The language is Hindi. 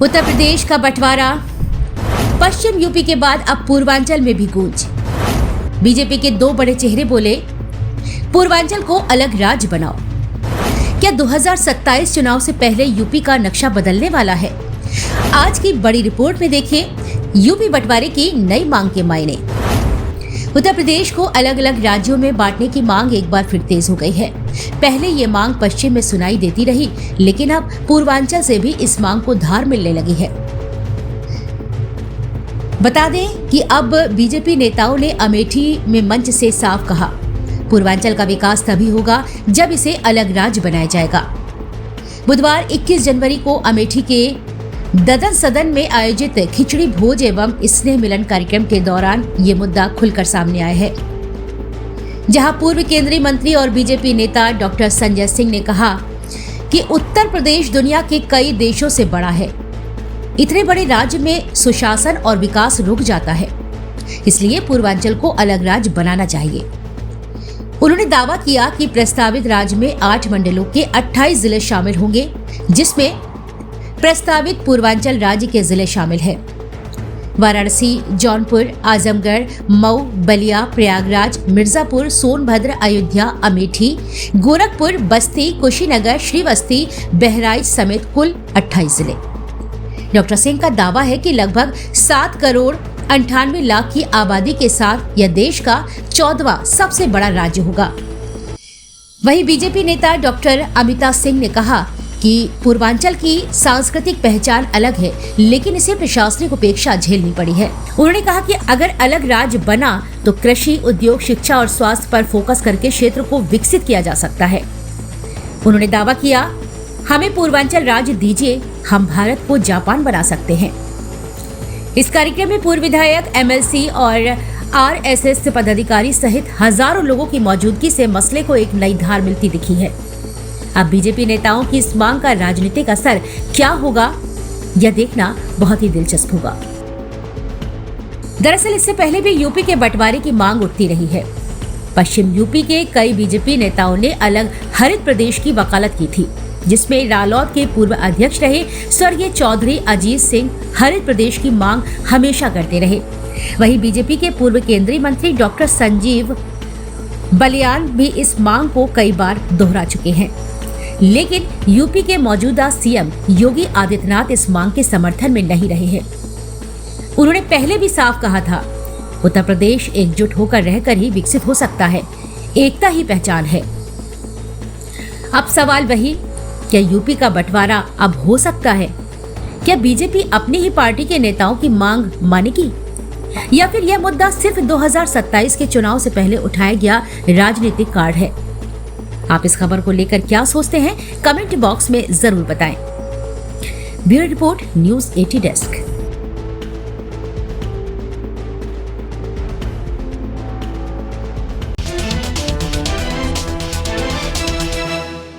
उत्तर प्रदेश का बंटवारा, पश्चिम यूपी के बाद अब पूर्वांचल में भी गूंज। बीजेपी के दो बड़े चेहरे बोले, पूर्वांचल को अलग राज्य बनाओ। क्या 2027 चुनाव से पहले यूपी का नक्शा बदलने वाला है? आज की बड़ी रिपोर्ट में देखिए यूपी बंटवारे की नई मांग के मायने। उत्तर प्रदेश को अलग अलग राज्यों में बांटने की मांग एक बार फिर तेज हो गई है। पहले ये मांग पश्चिम में सुनाई देती रही, लेकिन अब पूर्वांचल से भी इस मांग को धार मिलने लगी है। बता दें कि अब बीजेपी नेताओं ने अमेठी में मंच से साफ कहा, पूर्वांचल का विकास तभी होगा जब इसे अलग राज्य बनाया जाएगा। बुधवार 21 जनवरी को अमेठी के ददन सदन में आयोजित खिचड़ी भोज एवं स्नेह मिलन कार्यक्रम के दौरान ये मुद्दा खुलकर सामने आया है, जहां पूर्व केंद्रीय मंत्री और बीजेपी नेता डॉक्टर संजय सिंह ने कहा कि उत्तर प्रदेश दुनिया के कई देशों से बड़ा है। इतने बड़े राज्य में सुशासन और विकास रुक जाता है, इसलिए पूर्वांचल को अलग राज्य बनाना चाहिए। उन्होंने दावा किया कि प्रस्तावित राज्य में 8 मंडलों के 28 जिले शामिल होंगे, जिसमें प्रस्तावित पूर्वांचल राज्य के जिले शामिल हैं। वाराणसी, जौनपुर, आजमगढ़, मऊ, बलिया, प्रयागराज, मिर्जापुर, सोनभद्र, अयोध्या, अमेठी, गोरखपुर, बस्ती, कुशीनगर, श्रीवस्ती, बहराइच समेत कुल 28 जिले। डॉक्टर सिंह का दावा है कि लगभग 7 करोड़ 98 लाख की आबादी के साथ यह देश का 14वां सबसे बड़ा राज्य होगा। वहीं बीजेपी नेता डॉक्टर अमिता सिंह ने कहा कि पूर्वांचल की सांस्कृतिक पहचान अलग है, लेकिन इसे प्रशासनिक उपेक्षा झेलनी पड़ी है। उन्होंने कहा कि अगर अलग राज्य बना तो कृषि, उद्योग, शिक्षा और स्वास्थ्य पर फोकस करके क्षेत्र को विकसित किया जा सकता है। उन्होंने दावा किया, हमें पूर्वांचल राज्य दीजिए, हम भारत को जापान बना सकते हैं। इस कार्यक्रम में पूर्व विधायक, एमएलसी और आरएसएस पदाधिकारी सहित हजारों लोगों की मौजूदगी से मसले को एक नई धार मिलती दिखी है। अब बीजेपी नेताओं की इस मांग का राजनीतिक असर क्या होगा, यह देखना बहुत ही दिलचस्प होगा। दरअसल इससे पहले भी यूपी के बंटवारे की मांग उठती रही है। पश्चिम यूपी के कई बीजेपी नेताओं ने अलग हरित प्रदेश की वकालत की थी, जिसमें रालोद के पूर्व अध्यक्ष रहे स्वर्गीय चौधरी अजीत सिंह हरित प्रदेश की मांग हमेशा करते रहे। वहीं बीजेपी के पूर्व केंद्रीय मंत्री डॉक्टर संजीव बलियान भी इस मांग को कई बार दोहरा चुके हैं, लेकिन यूपी के मौजूदा सीएम योगी आदित्यनाथ इस मांग के समर्थन में नहीं रहे हैं। उन्होंने पहले भी साफ कहा था, उत्तर प्रदेश एकजुट होकर रहकर ही विकसित हो सकता है, एकता ही पहचान है। अब सवाल वही, क्या यूपी का बंटवारा अब हो सकता है? क्या बीजेपी अपनी ही पार्टी के नेताओं की मांग मानेगी, या फिर यह मुद्दा सिर्फ 2027 के चुनाव से पहले उठाया गया राजनीतिक कार्ड है? आप इस खबर को लेकर क्या सोचते हैं, कमेंट बॉक्स में जरूर बताएं। Bureau report, news 80 desk.